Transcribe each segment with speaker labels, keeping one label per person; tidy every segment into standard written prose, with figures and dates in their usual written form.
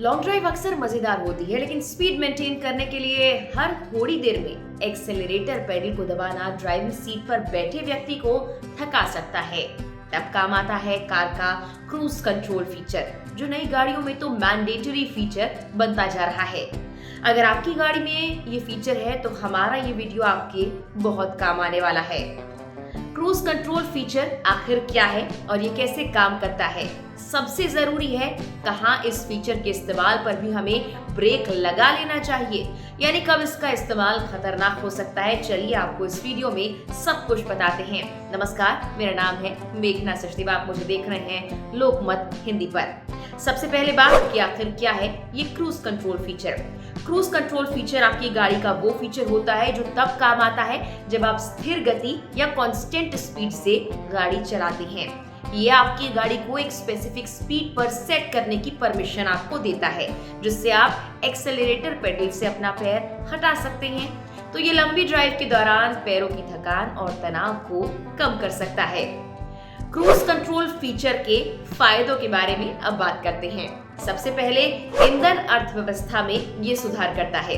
Speaker 1: Long drive अक्सर मजेदार होती है, लेकिन स्पीड मेंटेन करने के लिए हर थोड़ी देर में एक्सेलरेटर पेडल को दबाना ड्राइविंग सीट पर बैठे व्यक्ति को थका सकता है। तब काम आता है कार का क्रूज कंट्रोल फीचर, जो नई गाड़ियों में तो मैंडेटरी फीचर बनता जा रहा है। अगर आपकी गाड़ी में ये फीचर है तो हमारा ये वीडियो आपके बहुत काम आने वाला है। क्रूज कंट्रोल फीचर आखिर क्या है और ये कैसे काम करता है? सबसे जरूरी है कहाँ इस फीचर के इस्तेमाल पर भी हमें ब्रेक लगा लेना चाहिए, यानी कब इसका इस्तेमाल खतरनाक हो सकता है। चलिए आपको इस वीडियो में सब कुछ बताते हैं। नमस्कार, मेरा नाम है मेघना सचदेवा, आप मुझे देख रहे हैं लोकमत हिंदी पर। सबसे पहले बात कि आखिर क्या है ये cruise control feature. Cruise control feature आपकी गाड़ी का वो फीचर होता है जो तब काम आता है जब आप स्थिर गति या कांस्टेंट स्पीड से गाड़ी चलाते हैं। ये आपकी गाड़ी को एक स्पेसिफिक स्पीड पर सेट करने की परमिशन आपको देता है, जिससे आप एक्सेलरेटर पेडल से अपना पैर हटा सकते हैं। तो ये लंबी ड्राइव के दौरान पैरों की थकान और तनाव को कम कर सकता है। क्रूज कंट्रोल फीचर के फायदों के बारे में अब बात करते हैं। सबसे पहले ईंधन अर्थव्यवस्था में ये सुधार करता है।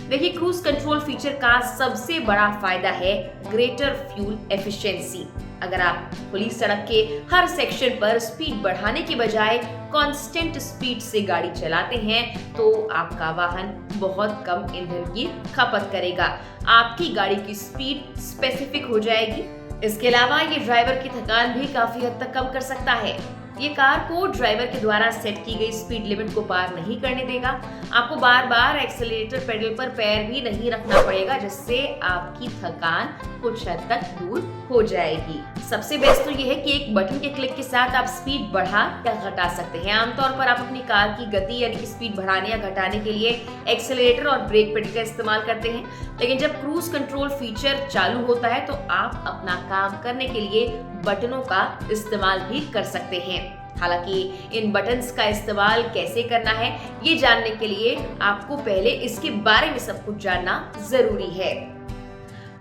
Speaker 1: देखिए, क्रूज कंट्रोल फीचर का सबसे बड़ा फायदा है ग्रेटर फ्यूल एफिशिएंसी। अगर आप खुली सड़क के हर सेक्शन पर स्पीड बढ़ाने के बजाय कांस्टेंट स्पीड से गाड़ी चलाते हैं तो आपका वाहन बहुत कम ईंधन की खपत करेगा। आपकी गाड़ी की स्पीड स्पेसिफिक हो जाएगी। इसके अलावा ये ड्राइवर की थकान भी काफी हद तक कम कर सकता है। ये कार को ड्राइवर के द्वारा सेट की गई स्पीड लिमिट को पार नहीं करने देगा। आपको बार बार एक्सेलरेटर पेडल पर पैर भी नहीं रखना पड़ेगा, जिससे आपकी थकान कुछ हद तक दूर हो जाएगी। सबसे बेस्ट तो ये है कि एक बटन के क्लिक के साथ आप स्पीड बढ़ा या घटा सकते हैं। आमतौर पर आप अपनी कार की गति यानी कि स्पीड बढ़ाने या घटाने के लिए एक्सेलरेटर और ब्रेक पेडल का इस्तेमाल करते हैं, लेकिन जब क्रूज कंट्रोल फीचर चालू होता है तो आप अपना काम करने के लिए बटनों का इस्तेमाल भी कर सकते हैं। हालांकि इन बटन्स का इस्तेमाल कैसे करना है ये जानने के लिए आपको पहले इसके बारे में सब कुछ जानना जरूरी है।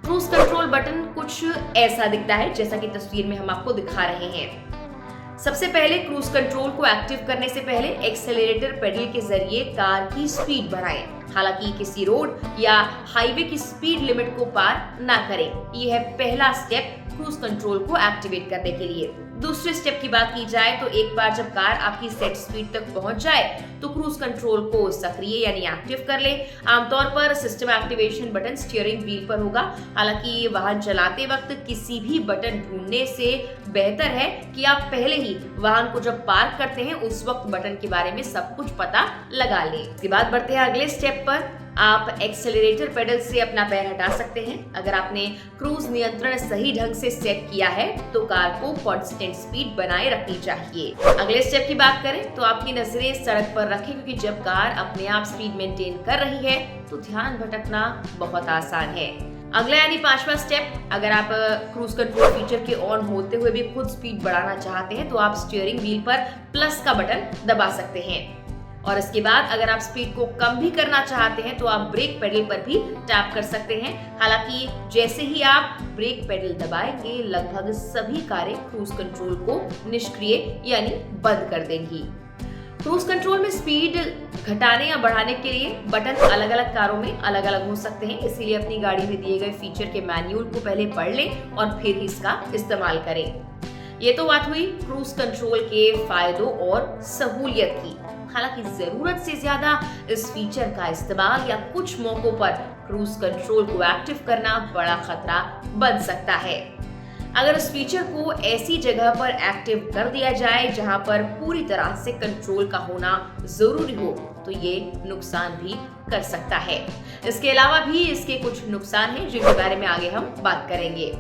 Speaker 1: क्रूज कंट्रोल बटन कुछ ऐसा दिखता है जैसा कि तस्वीर में हम आपको दिखा रहे हैं। सबसे पहले क्रूज कंट्रोल को एक्टिव करने से पहले एक्सेलरेटर पेडल के जरिए कार की स्पीड बढ़ाएं। हालांकि किसी रोड या हाईवे की स्पीड लिमिट को पार ना करें। यह है पहला स्टेप क्रूज कंट्रोल को एक्टिवेट करने के लिए। दूसरे स्टेप की बात की जाए तो एक बार जब कार आपकी सेट स्पीड तक पहुंच जाए तो क्रूज कंट्रोल को सक्रिय यानी एक्टिव कर ले। आमतौर पर system activation button steering wheel पर होगा। हालांकि वाहन चलाते वक्त किसी भी बटन ढूंढने से बेहतर है कि आप पहले ही वाहन को जब पार्क करते हैं उस वक्त बटन के बारे में सब कुछ पता लगा लें। इसके बाद बढ़ते हैं अगले स्टेप पर। आप एक्सेलरेटर पेडल से अपना पैर हटा सकते हैं। अगर आपने क्रूज नियंत्रण सही ढंग से सेट किया है तो कार को कांस्टेंट स्पीड बनाए रखनी चाहिए। अगले स्टेप की बात करें तो आपकी नजरें सड़क पर रखें, क्योंकि जब कार अपने आप स्पीड मेंटेन कर रही है तो ध्यान भटकना बहुत आसान है। अगला यानी पांचवा स्टेप, अगर आप क्रूज कंट्रोल फीचर के ऑन होते हुए भी खुद स्पीड बढ़ाना चाहते हैं तो आप स्टीयरिंग व्हील पर प्लस का बटन दबा सकते हैं। और इसके बाद अगर आप स्पीड को कम भी करना चाहते हैं तो आप ब्रेक पेडल पर भी टैप कर सकते हैं। हालांकि जैसे ही आप ब्रेक पेडल दबाएंगे लगभग सभी कारें क्रूज कंट्रोल को निष्क्रिय यानी बंद कर देंगी। क्रूज कंट्रोल में स्पीड घटाने या बढ़ाने के लिए बटन अलग अलग कारों में अलग अलग हो सकते हैं, इसीलिए अपनी गाड़ी में दिए गए फीचर के मैन्युअल को पहले पढ़ लें और फिर ही इसका इस्तेमाल करें। ये तो बात हुई क्रूज कंट्रोल के फायदों और सहूलियत की। हालांकि जरूरत से ज्यादा इस फीचर का इस्तेमाल या कुछ मौकों पर क्रूज कंट्रोल को एक्टिव करना बड़ा खतरा बन सकता है। अगर इस फीचर को ऐसी जगह पर एक्टिव कर दिया जाए जहां पर पूरी तरह से कंट्रोल का होना जरूरी हो तो ये नुकसान भी कर सकता है। इसके अलावा भी इसके कुछ नुकसान हैं जिनके बारे में आगे हम बात करेंगे।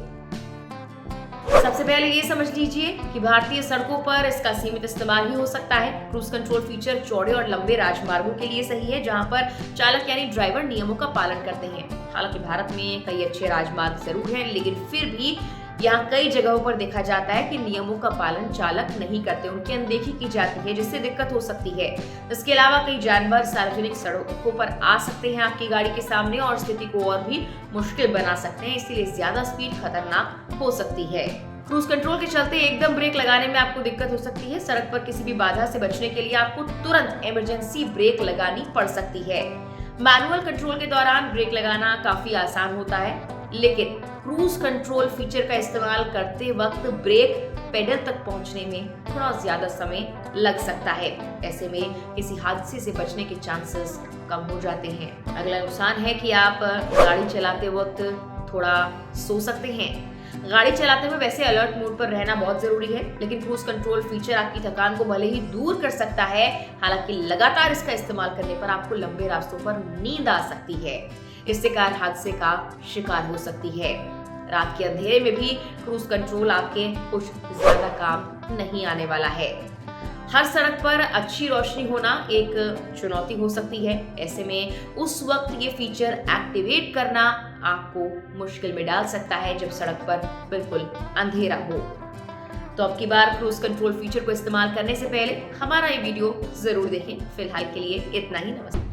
Speaker 1: सबसे पहले ये समझ लीजिए कि भारतीय सड़कों पर इसका सीमित इस्तेमाल ही हो सकता है। क्रूज कंट्रोल फीचर चौड़े और लंबे राजमार्गों के लिए सही है, जहां पर चालक यानी ड्राइवर नियमों का पालन करते हैं। हालांकि भारत में कई अच्छे राजमार्ग जरूर हैं, लेकिन फिर भी यहाँ कई जगहों पर देखा जाता है कि नियमों का पालन चालक नहीं करते, उनकी अनदेखी की जाती है, जिससे दिक्कत हो सकती है। इसके अलावा कई जानवर सार्वजनिक सड़कों पर आ सकते हैं आपकी गाड़ी के सामने और स्थिति को और भी मुश्किल बना सकते हैं, इसीलिए ज्यादा स्पीड खतरनाक हो सकती है। क्रूज कंट्रोल के चलते एकदम ब्रेक लगाने में आपको दिक्कत हो सकती है। सड़क पर किसी भी बाधा से बचने के लिए आपको तुरंत इमरजेंसी ब्रेक लगानी पड़ सकती है। मैनुअल कंट्रोल के दौरान ब्रेक लगाना काफी आसान होता है, लेकिन क्रूज कंट्रोल फीचर का इस्तेमाल करते वक्त ब्रेक पेडल तक पहुंचने में थोड़ा ज्यादा समय लग सकता है। ऐसे में किसी हादसे से बचने के चांसेस कम हो जाते हैं। अगला नुकसान है कि आप गाड़ी चलाते वक्त थोड़ा सो सकते हैं। गाड़ी चलाते हुए वैसे अलर्ट मोड पर रहना बहुत जरूरी है, लेकिन क्रूज कंट्रोल फीचर आपकी थकान को भले ही दूर कर सकता है, हालांकि लगातार इसका इस्तेमाल करने पर आपको लंबे रास्तों पर नींद आ सकती है। इससे कार हादसे का शिकार हो सकती है। रात के अंधेरे में भी क्रूज कंट्रोल आपके कुछ ज्यादा काम नहीं आने वाला है। हर सड़क पर अच्छी रोशनी होना एक चुनौती हो सकती है। ऐसे में उस वक्त ये फीचर एक्टिवेट करना आपको मुश्किल में डाल सकता है जब सड़क पर बिल्कुल अंधेरा हो। तो अब की बार क्रूज कंट्रोल फीचर को इस्तेमाल करने से पहले हमारा ये वीडियो जरूर देखें। फिलहाल के लिए इतना ही। नमस्ते।